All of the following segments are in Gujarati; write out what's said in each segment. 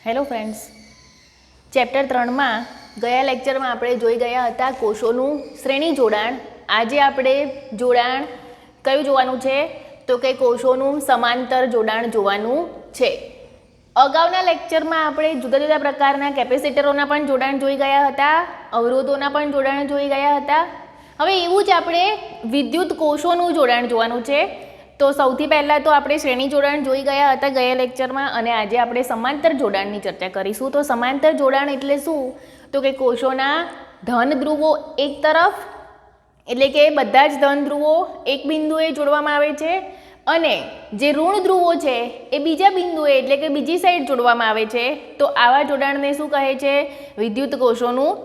હેલો ફ્રેન્ડ્સ, ચેપ્ટર 3માં ગયા લેક્ચરમાં આપણે જોઈ ગયા હતા કોષોનું શ્રેણી જોડાણ. આજે આપણે જોડાણ કયું જોવાનું છે તો કે કોષોનું સમાંતર જોડાણ જોવાનું છે. અગાઉના લેક્ચરમાં આપણે જુદા જુદા પ્રકારના કેપેસિટરોના પણ જોડાણ જોઈ ગયા હતા, અવરોધોના પણ જોડાણ જોઈ ગયા હતા. હવે એવું જ આપણે વિદ્યુત કોષોનું જોડાણ જોવાનું છે. તો સૌથી પહેલાં તો આપણે શ્રેણી જોડાણ જોઈ ગયા હતા ગયા લેક્ચરમાં, અને આજે આપણે સમાંતર જોડાણની ચર્ચા કરીશું. તો સમાંતર જોડાણ એટલે શું? તો કે કોષોના ધન ધ્રુવો એક તરફ, એટલે કે બધા જ ધન ધ્રુવો એક બિંદુએ જોડવામાં આવે છે, અને જે ઋણ ધ્રુવો છે એ બીજા બિંદુએ એટલે કે બીજી સાઈડ જોડવામાં આવે છે. તો આવા જોડાણને શું કહે છે? વિદ્યુત કોષોનું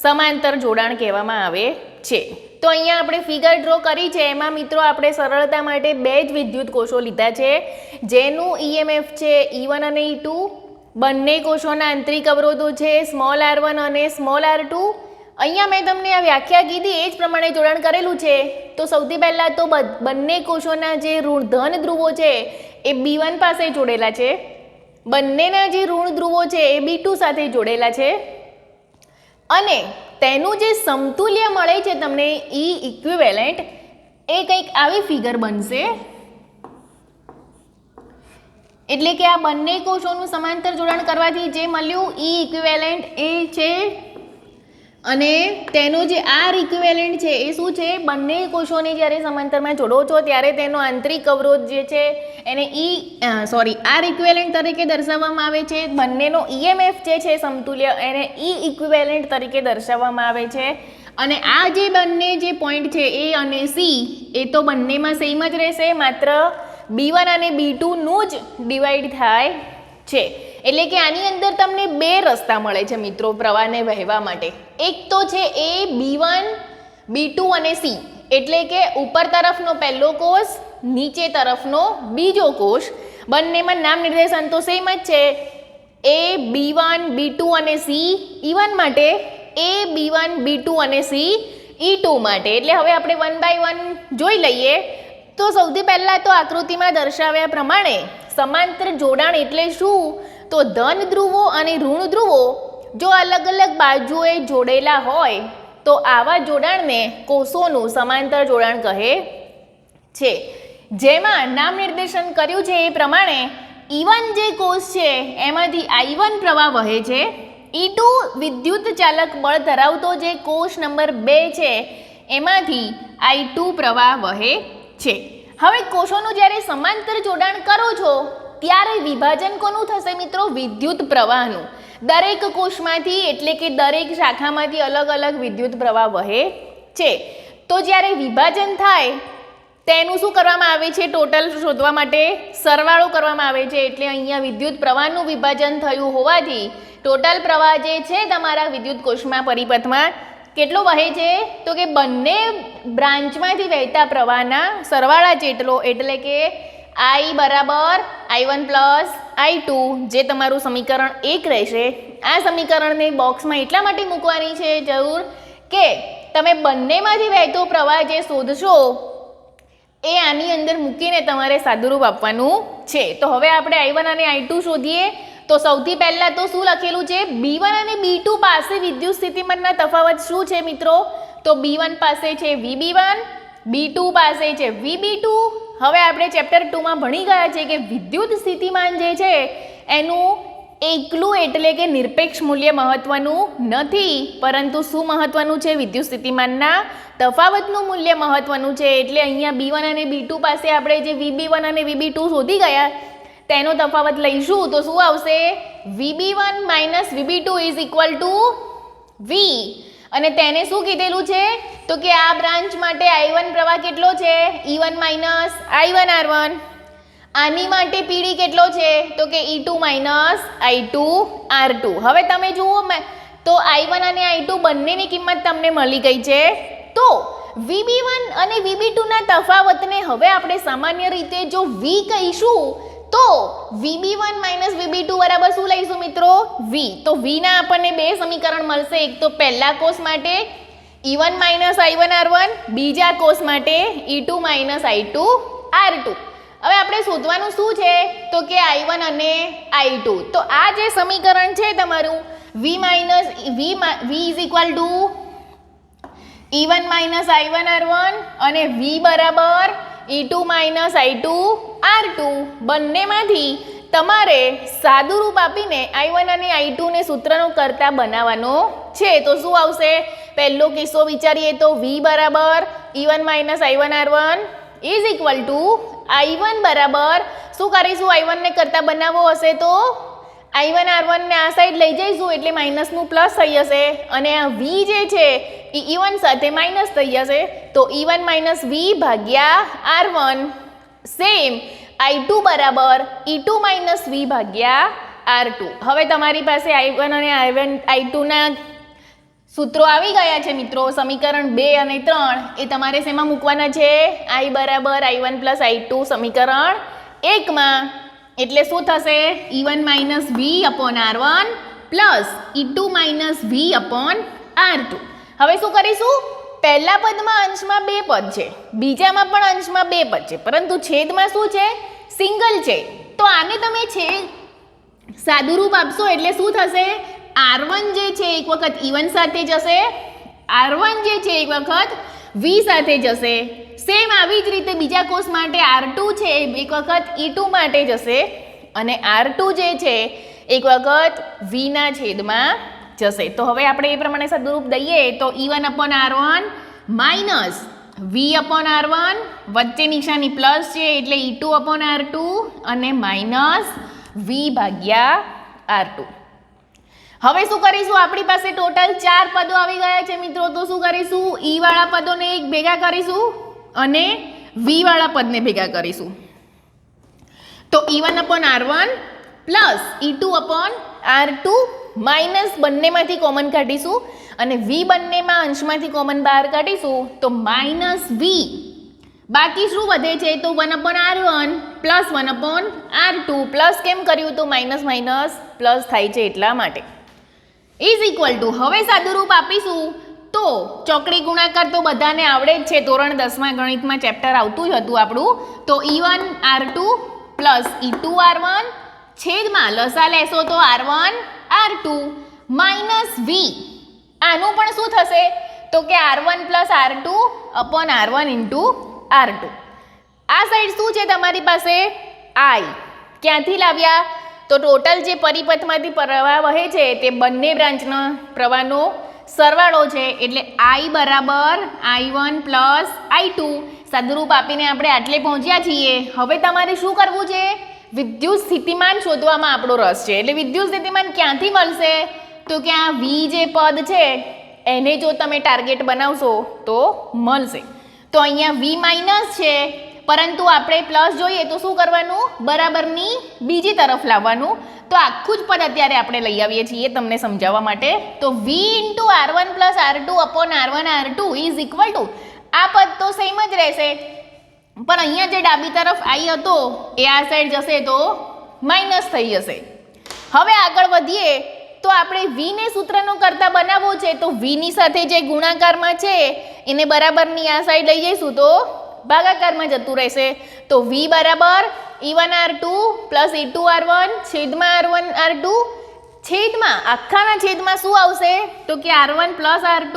સમાંતર જોડાણ કહેવામાં આવે છે. તો અહીંયા આપણે ફિગર ડ્રો કરી છે. એમાં મિત્રો આપણે સરળતા માટે બે જ વિદ્યુત કોષો લીધા છે, જેનું EMF છે E1 અને E2. બંને કોષોના આંતરિક અવરોધો છે સ્મોલ r1 અને સ્મોલ r2. અહીંયા મેં તમને આ વ્યાખ્યા કીધી એ જ પ્રમાણે જોડાણ કરેલું છે. તો સૌથી પહેલાં તો બંને કોષોના જે ધન ધ્રુવો છે એ B1 પાસે જોડેલા છે, બંનેના જે ઋણ ધ્રુવો છે એ B2 સાથે જોડેલા છે, અને તેનું જે સમતુલ્ય મળે છે તમને E ઇક્વિવેલન્ટ, એ કંઈક આવી ફિગર બનશે. એટલે કે આ બંને કોષોનું સમાંતર જોડાણ કરવાથી જે મળ્યું E ઇક્વિવેલન્ટ એ છે, અને તેનો જે R ઇક્વિવેલન્ટ છે એ શું છે? બંને કોષોને જ્યારે સમાંતરમાં જોડો છો ત્યારે તેનો આંતરિક અવરોધ જે છે એને R ઇક્વિવેલન્ટ તરીકે દર્શાવવામાં આવે છે. બંનેનો EMF જે છે સમતુલ્ય એને E ઇક્વિવેલન્ટ તરીકે દર્શાવવામાં આવે છે. અને આ જે બંને જે પોઈન્ટ છે A અને C એ તો બંનેમાં સેમ જ રહેશે, માત્ર B1 અને B2 નું જ ડિવાઈડ થાય છે. એટલે કે આની અંદર તમને બે રસ્તા મળે છે મિત્રો પ્રવાહને વહેવા માટે. એક તો છે એ B1, B2 અને C, એટલે કે ઉપર તરફનો પહેલો કોષ, નીચે તરફનો બીજો કોષ. બંનેમાં નામ નિર્દેશન તો સેમ જ છે, A, B1, B2 અને C E1 માટે, A, B1, B2 અને C E2 માટે. એટલે હવે આપણે 1 by 1 જોઈ લઈએ. તો સૌથી પહેલાં તો આકૃતિમાં દર્શાવ્યા પ્રમાણે સમાંતર જોડાણ એટલે શું? તો ધન ધ્રુવો અને ઋણ ધ્રુવો જો અલગ અલગ બાજુએ જોડેલા હોય તો આવા જોડાણને કોષોનું સમાંતર જોડાણ કહે છે. જેમાં નામ નિર્દેશન કર્યું છે એ પ્રમાણે E1 જે કોષ છે એમાંથી I1 પ્રવાહ વહે છે, E2 વિદ્યુત ચાલક બળ ધરાવતો જે કોષ નંબર 2 છે એમાંથી I2 પ્રવાહ વહે છે. હવે કોષોનું જ્યારે સમાંતર જોડાણ કરો છો ત્યારે વિભાજન કોનું થશે મિત્રો? વિદ્યુત પ્રવાહનું. દરેક કોષમાંથી એટલે કે દરેક શાખામાંથી અલગ અલગ વિદ્યુત પ્રવાહ વહે છે. તો જ્યારે વિભાજન થાય તેનું શું કરવામાં આવે છે? ટોટલ શોધવા માટે સરવાળો કરવામાં આવે છે. એટલે અહીંયા વિદ્યુત પ્રવાહનું વિભાજન થયું હોવાથી ટોટલ પ્રવાહ જે છે તમારા વિદ્યુત કોષમાં પરિપથમાં કેટલો વહે છે? તો કે બંને બ્રાન્ચમાંથી વહેતા પ્રવાહના સરવાળા જેટલો, એટલે કે I બરાબર I1 પ્લસ I2, જે તમારું સમીકરણ 1 રહેશે. આ સમીકરણને બોક્સમાં એટલા માટે મૂકવાની છે જરૂર કે તમે બંનેમાંથી વહેતો પ્રવાહ જે શોધશો એ આની અંદર મૂકીને તમારે સાદુરૂપ આપવાનું છે. તો હવે આપણે I1 અને I2 શોધીએ. તો સૌથી પહેલાં તો શું લખેલું છે? B1 અને B2 પાસે વિદ્યુત સ્થિતિમાનના તફાવત શું છે મિત્રો? તો B1 પાસે છે VB1, B2 પાસે છે VB2. હવે આપણે ચેપ્ટર 2માં ભણી ગયા છે કે વિદ્યુત સ્થિતિમાન જે છે એનું એકલું એટલે કે નિરપેક્ષ મૂલ્ય મહત્વનું નથી, પરંતુ શું મહત્વનું છે? વિદ્યુત સ્થિતિમાનના તફાવતનું મૂલ્ય મહત્વનું છે. એટલે અહીંયા B1 અને B2 પાસે આપણે જે VB1 અને VB2 શોધી ગયા તેનો તફાવત લઈશું તો શું આવશે? VB1 minus VB2 is equal to V. અને તેને શું કીધેલું છે? તો કે આ બ્રાન્ચ માટે I1 પ્રવાહ કેટલો છે? E1 minus I1 R1. આની માટે PD કેટલો છે? તો કે E2 માઇનસ I2 R2. હવે તમે જુઓ તો I1 અને I2 બંનેની કિંમત તમને મળી ગઈ છે. તો VB1 અને VB2 ના તફાવતને હવે આપણે સામાન્ય રીતે જો V કહીશું તો VB1 માઇનસ VB2 બરાબર શું લઈશું મિત્રો? V. તો V ના આપણને બે સમીકરણ મળશે. એક તો પહેલા કોષ માટે E1 માઇનસ I1 R1, બીજા કોષ માટે E2 માઇનસ I2 R2. હવે આપણે શોધવાનું શું છે તો કે I1 અને I2. તો આ જે સમીકરણ છે તમારું v is equal to E1 minus I1 R1 અને v બરાબર E2 માઇનસ I2 R2 બંનેમાંથી તમારે સાદું રૂપ આપીને I1 અને I2 ને સૂત્રનો કરતા બનાવવાનો છે. તો શું આવશે? પહેલો કિસ્સો વિચારીએ તો v બરાબર E1 minus I1 R1 is equal to I1 બરાબર શું કરીશું? I1 ને કરતા બનાવવો હશે તો I1 R1 ને આ સાઈડ લઈ જઈશું એટલે માઇનસનું પ્લસ થઈ જશે અને આ v જે છે એ E1 સાથે માઇનસ થઈ જશે. તો E1 માઇનસ v ભાગ્યા R1 સેમ I2 બરાબર E2 માઇનસ v ભાગ્યા R2. હવે તમારી પાસે I1 અને I2 ના સૂત્રો આવી ગયા છે મિત્રો. સમીકરણ 2 અને 3 એ તમારે શેમાં મૂકવાના છે? I બરાબર I1 પ્લસ I2 સમીકરણ 1માં. એટલે શું થશે? E1 minus v upon R1 plus E2 minus v upon R2. હવે શું કરીશું? પહેલા પદમાં અંશમાં 2 પદ છે, બીજામાં પણ અંશમાં 2 પદ છે, પરંતુ છેદમાં શું છે? સિંગલ છે. તો આને તમે સાદું રૂપ આપશો એટલે શું થશે? R1 જે છે એક વખત E1 સાથે જશે, R1 જે છે એક વખત v સાથે જશે. સેમ આવી જ રીતે બીજા કોષ માટે R2 છે એક વખત E2 માટે જશે અને R2 જે છે એક વખત v ના છેદમાં જશે. તો હવે આપણે એ પ્રમાણે સાદુરૂપ દઈએ તો E1 upon R1 minus v upon R1 વચ્ચે નિશાની પ્લસ છે એટલે E2 અપોન R2 અને માઇનસ v ભાગ્યા R2. હવે શું કરીશું? આપણી પાસે ટોટલ 4 પદો આવી ગયા છે મિત્રો. તો શું કરીશું? E વાળા પદોને એક ભેગા કરીશું અને v વાળા પદને ભેગા કરીશું. તો E1 upon R1 plus E2 upon R2 minus બંનેમાંથી કોમન કાઢીશું અને v બંનેમાં અંશમાંથી કોમન બહાર કાઢીશું તો માઇનસ v. બાકી શું વધે છે? તો 1 upon R1 plus 1 upon R2 plus કેમ કર્યું? તો માઇનસ માઇનસ પ્લસ થાય છે એટલા માટે. ઇઝ ઇક્વલ ટુ હવે સાદુરૂપ આપીશું તો ચોકડી ગુણાકાર તો બધાને આવડે જ છે. ધોરણ 10માં ગણિતમાં ચેપ્ટર આવતું જ હતું આપણું. તો E1 R2 plus E2 R1 છેદમાં લસા લેશો તો R1 R2 માઇનસ v. આનું પણ શું થશે? તો કે R1 plus R2 upon R1 into R2. આ સાઈડ શું છે તમારી પાસે? I. ક્યાંથી લાવ્યા? તો ટોટલ જે પરિપથમાંથી પ્રવાહ વહે છે તે બંને બ્રાન્ચના પ્રવાહનો સરવાળો છે એટલે I બરાબર I1 પ્લસ I2. સાદુરૂપ આપીને આપણે આટલે પહોંચ્યા છીએ. હવે તમારે શું કરવું છે? વિદ્યુત સ્થિતિમાન શોધવામાં આપણો રસ છે. એટલે વિદ્યુત સ્થિતિમાન ક્યાંથી મળશે? તો કે આ v જે પદ છે એને જો તમે ટાર્ગેટ બનાવશો તો મળશે. તો અહીંયા v માઇનસ છે પરંતુ આપણે પ્લસ જોઈએ તો શું કરવાનું? બરાબરની બીજી તરફ લાવવાનું. તો આખું જ પદ અત્યારે આપણે લઈ આવીએ છીએ તમને સમજાવવા માટે. તો v into R1 plus R2 upon R1 R2 is equal to આ પદ તો સેમ જ રહેશે પણ અહીંયા જે ડાબી તરફ I હતો એ આ સાઈડ જશે તો માઇનસ થઈ જશે. હવે આગળ વધીએ તો આપણે v ને સૂત્રનો કરતા બનાવવો છે તો v ની સાથે જે ગુણાકારમાં છે એને બરાબરની આ સાઈડ લઈ જઈશું તો ભાગાકારમાં જતું રહેશે. તો v બરાબર E1 R2 plus E2 R1 છેદમાં R1 R2 છેદમાં આખાના છેદમાં શું આવશે? તો કે R1 plus R2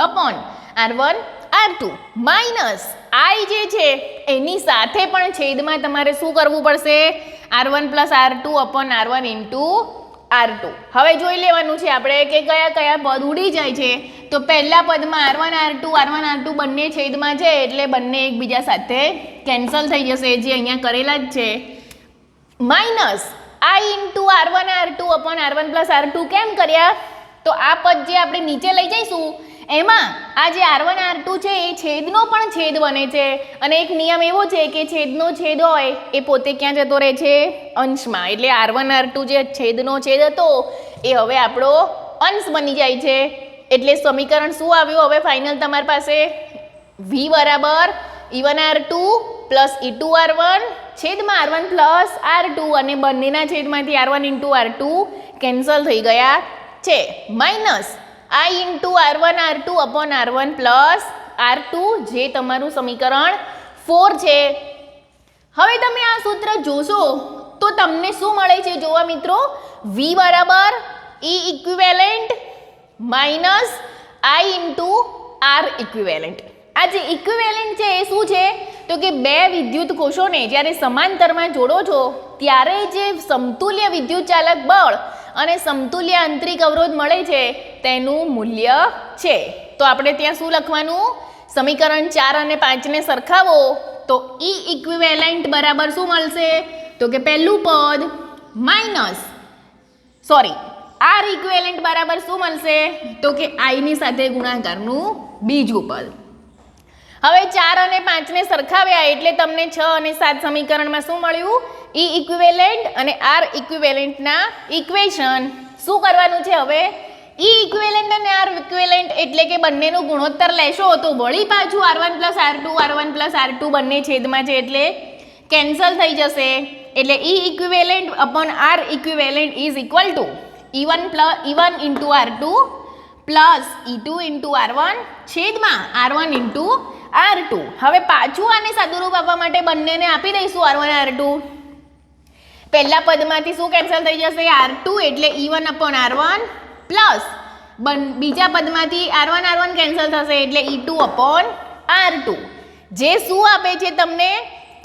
upon R1 R2 minus I જે છે એની સાથે પણ છેદમાં તમારે શું કરવું પડશે? R1 plus R2 upon R1 into R2. હવે જોઈ લેવાનું છે આપણે કે કયા કયા પદ ઉડી જાય છે. તો પહેલા પદમાં R1 R2 બંને છેદમાં છે એટલે બંને એકબીજા સાથે કેન્સલ થઈ જશે જે અહીંયા કરેલા જ છે. Minus I into R1 R2 upon R1 plus R2 કેમ કર્યા? તો આ પદ જે આપણે નીચે લઈ જઈશું એમાં આ જે R1 R2 છે એ છેદનો પણ છેદ બને છે અને એક નિયમ એવો છે કે છેદનો છેદ હોય એ પોતે ક્યાં જતો રહે છે? અંશમાં. એટલે R1 R2 જે છેદનો છેદ હતો એ હવે આપણો અંશ બની જાય છે. એટલે સમીકરણ શું આવ્યું હવે ફાઇનલ તમારી પાસે? v બરાબર E1 R2 plus E2 R1 છેદમાં R1 પ્લસ R2 અને બંનેના છેદમાંથી R1 ઇન્ટુ R2 કેન્સલ થઈ ગયા છે. Minus I into R1 R2 upon R1 plus R2 જે તમારું સમીકરણ 4 છે. હવે તમે આ સૂત્ર જોશો તો તમને શું મળે છે જોવા મિત્રો, V બરાબર E equivalent minus I into R equivalent. આ જે ઇક્વિવેલેન્ટ છે એ શું છે તો કે બે વિદ્યુત કોષોને જ્યારે સમાંતરમાં જોડો છો ત્યારે જે સમતુલ્ય વિદ્યુત ચાલક બળ અને સમતુલ્ય આંતરિક અવરોધ મળે છે તેનું મૂલ્ય છે. તો આપણે ત્યાં શું લખવાનું, સમીકરણ 4 અને 5 ને સરખાવો તો E ઇક્વિવેલેન્ટ બરાબર શું મળશે તો કે પહેલું પદ માઇનસ R ઇક્વિવેલેન્ટ બરાબર શું મળશે તો કે I ની સાથે ગુણાકારનું બીજું પદ. હવે 4 અને 5 ને સરખાવ્યા એટલે તમને 6 અને 7 સમીકરણમાં શું મળ્યું, E ઇક્વિવેલેન્ટ અને R ઇક્વિવેલેન્ટના ઇક્વેશન. શું કરવાનું છે હવે, E ઇક્વિવેલેન્ટ અને R ઇક્વિવેલેન્ટ એટલે કે બંનેનું ગુણોત્તર લેશો તો વળી પાછું R1 + R2 બંને છેદમાં છે એટલે કેન્સલ થઈ જશે. એટલે E equivalent upon R equivalent is equal to E1 into R2 plus E2 into R1 છેદમાં R1 ઇન્ટુ R2. હવે પાછું આને સાદુરૂપ આપવા માટે બંનેને આપી દઈશું R1 R2. પહેલા પદમાંથી શું કેન્સલ થઈ જશે, R2 એટલે E1 અપોન R1 પ્લસ બીજા પદમાંથી R1 કેન્સલ થશે એટલે E2 અપોન R2. જે શું આપે છે તમને,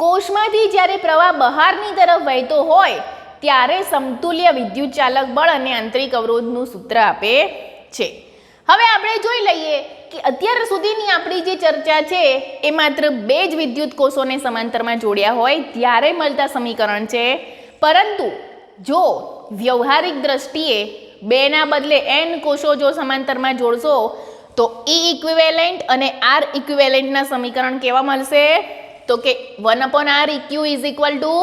કોષમાંથી જ્યારે પ્રવાહ બહારની તરફ વહેતો હોય ત્યારે સમતુલ્ય વિદ્યુત ચાલક બળ અને આંતરિક અવરોધનું સૂત્ર આપે છે. હવે આપણે જોઈ લઈએ કે અત્યાર સુધીની આપણી જે ચર્ચા છે એ માત્ર બે જ વિદ્યુત કોષોને સમાંતરમાં જોડ્યા હોય ત્યારે મળતા સમીકરણ છે. પરંતુ જો વ્યવહારિક દ્રષ્ટિએ બેના બદલે n કોષો જો સમાંતરમાં જોડશો તો E ઇક્વિવેલેન્ટ અને R ઇક્વિવેલેન્ટના સમીકરણ કેવા મળશે તો કે 1/R eq is equal to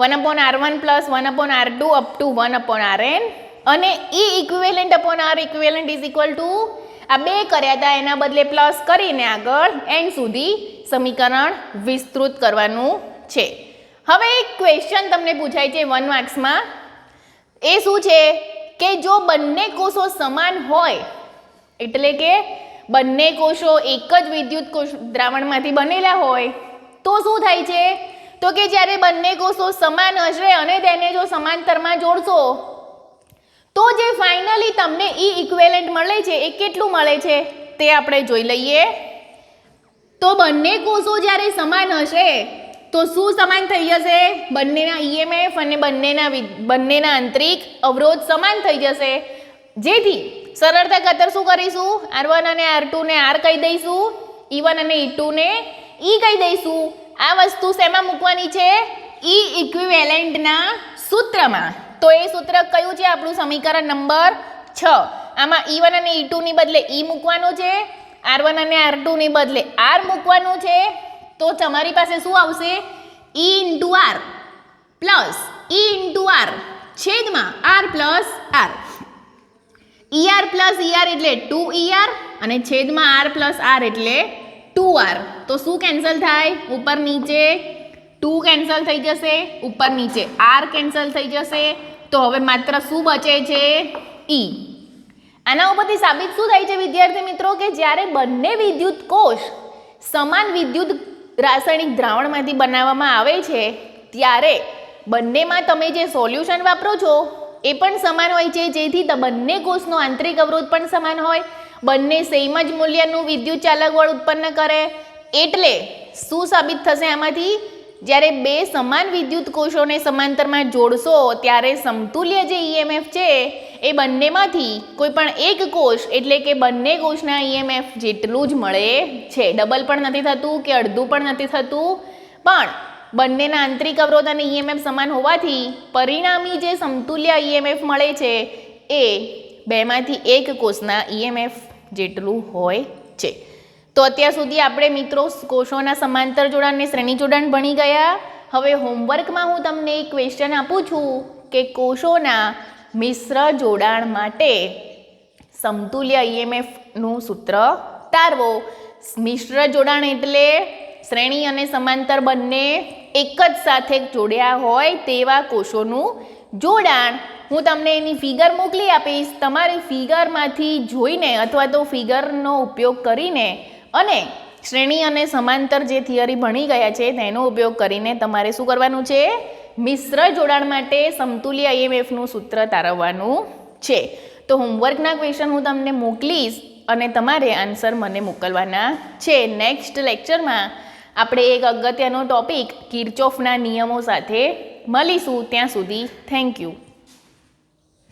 1/R1 plus 1/R2 up to 1/Rn અને E equivalent upon R equivalent is equal to આ બે કર્યા હતા એના બદલે પ્લસ કરીને આગળ n સુધી સમીકરણ વિસ્તૃત કરવાનું છે. હવે એક ક્વેશ્ચન તમને પૂછાય છે 1 માર્ક્સમાં, એ શું છે કે જો બંને કોષો સમાન હોય એટલે કે બંને કોષો એક જ વિદ્યુત કોષ દ્રાવણમાંથી બનેલા હોય તો શું થાય છે તો કે જ્યારે બંને કોષો સમાન હશે અને તેને જો સમાંતરમાં જોડશો તો જે ફાઇનલી તમને E ઇક્વિવેલેન્ટ મળે છે એ કેટલું મળે છે તે આપણે જોઈ લઈએ. તો બંને કોષો જ્યારે સમાન હશે તો શું સમાન થઈ જશે, બંનેના EMF અને બંનેના આંતરિક અવરોધ સમાન થઈ જશે. જેથી સરળતા ખાતર શું કરીશું, R1 અને R2 ને R કહી દઈશું, E1 અને E2 ને E કહી દઈશું. આ વસ્તુ શેમાં મૂકવાની છે, E ઇક્વિવેલેન્ટના સૂત્રમાં. તો એ સૂત્ર કયું છે આપણું, સમીકરણ નંબર 6. આમાં E1 અને E2 ની બદલે E મૂકવાનું છે, R1 અને R2 ની બદલે R મૂકવાનું છે. તો તમારી પાસે શું આવશે, E into R plus E into R છેદમાં R plus R. ER plus ER એટલે 2ER અને છેદમાં R પ્લસ R એટલે 2R. તો શું કેન્સલ થાય, ઉપર નીચે 2 કેન્સલ થઈ જશે, ઉપર નીચે R કેન્સલ થઈ જશે. તો હવે માત્ર શું બચે છે, E. આના ઉપરથી સાબિત શું થાય છે વિદ્યાર્થી મિત્રો કે જ્યારે બંને વિદ્યુત કોષ સમાન વિદ્યુત રાસાયણિક દ્રાવણમાંથી બનાવવામાં આવે છે ત્યારે બંનેમાં તમે જે સોલ્યુશન વાપરો છો એ પણ સમાન હોય છે, જેથી બંને કોષનો આંતરિક અવરોધ પણ સમાન હોય, બંને સેમ જ મૂલ્યનું વિદ્યુત ચાલક બળ ઉત્પન્ન કરે. એટલે શું સાબિત થશે આમાંથી, જ્યારે બે સમાન વિદ્યુત કોષોને સમાંતરમાં જોડશો ત્યારે સમતુલ્ય જે EMF છે એ બંનેમાંથી કોઈ પણ એક કોષ એટલે કે બંને કોષના EMF જેટલું જ મળે છે. ડબલ પણ નથી થતું કે અડધું પણ નથી થતું, પણ બંનેના આંતરિક અવરોધ અને EMF સમાન હોવાથી પરિણામી જે સમતુલ્ય EMF મળે છે એ બેમાંથી એક કોષના EMF જેટલું હોય છે. તો અત્યાર સુધી આપણે મિત્રો કોષોના સમાંતર જોડાણ અને શ્રેણી જોડાણ ભણી ગયા. હવે હોમવર્કમાં હું તમને એક ક્વેશ્ચન આપું છું કે કોષોના મિશ્ર જોડાણ માટે સમતુલ્ય EMFનું સૂત્ર તારવો. મિશ્ર જોડાણ એટલે શ્રેણી અને સમાંતર બંને એક જ સાથે જોડ્યા હોય તેવા કોષોનું જોડાણ. હું તમને એની ફિગર મોકલી આપીશ, તમારી ફિગરમાંથી જોઈને અથવા તો ફિગરનો ઉપયોગ કરીને અને શ્રેણી અને સમાંતર જે થિયરી ભણી ગયા છે તેનો ઉપયોગ કરીને તમારે શું કરવાનું છે? મિશ્ર જોડાણ માટે સમતુલ્ય IMFનું સૂત્ર તારવવાનું છે. તો હોમવર્કના ક્વેશ્ચન હું તમને મોકલીશ અને તમારે આન્સર મને મોકલવાના છે. નેક્સ્ટ લેક્ચરમાં આપણે એક અગત્યનો ટોપિક કિર્ચોફના નિયમો સાથે મળીશું. ત્યાં સુધી થેન્ક યુ.